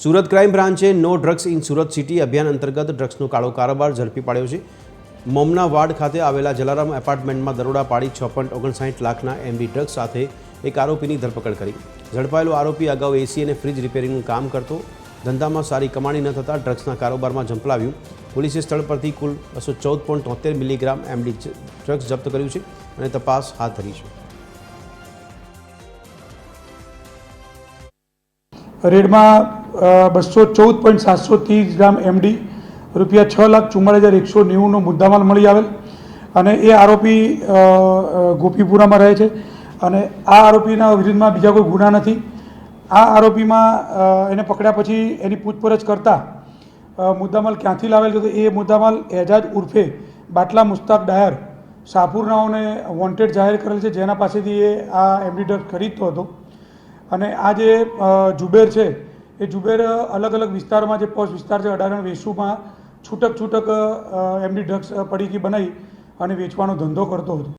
Surat crime બ્રાન્ચે no drugs in Surat city અભિયાન અંતર્ગત ડ્રગ્સનો કાળો કારોબાર ઝડપી પાડ્યો છે। મોમના વાડ ખાતે આવેલા જલારામ એપાર્ટમેન્ટમાં દરોડા પાડી 6.59 લાખના એમડી ડ્રગ્સ સાથે એક આરોપીની ધરપકડ કરી। ઝડપાયેલો આરોપી અગાઉ એસી અને ફ્રીજ રિપેરિંગનું કામ કરતો। ધંધામાં સારી કમાણી ન થતાં ડ્રગ્સના કારોબારમાં ઝંપલાવ્યું। પોલીસે સ્થળ પરથી કુલ 214.73 મિલીગ્રામ એમડી ડ્રગ્સ જપ્ત કર્યું છે અને તપાસ હાથ ધરી છે। રેડમાં 214.730 ગ્રામ એમડી રૂપિયા 6,44,190નો મુદ્દામાલ મળી આવેલ અને એ આરોપી ગોપીપુરામાં રહે છે અને આ આરોપીના વિરુદ્ધમાં બીજા કોઈ ગુના નથી। આ આરોપીમાં એને પકડ્યા પછી એની પૂછપરછ કરતાં મુદ્દામાલ ક્યાંથી લાવેલ હતો એ મુદ્દામાલ એજાજ ઉર્ફે બાટલા મુસ્તાક ડાયર શાહપુરનાઓને વોન્ટેડ જાહેર કરેલ છે, જેના પાસેથી એ આ એમડી ડ્રગ્સ ખરીદતો હતો। અને આ જે જુબેર છે એ જુબેર અલગ અલગ વિસ્તારોમાં જે પોસ્ટ વિસ્તાર છે 18 વેસુમાં છૂટક એમડી ડ્રગ્સ પડીકી બનાવી અને વેચવાનો ધંધો કરતો હતો।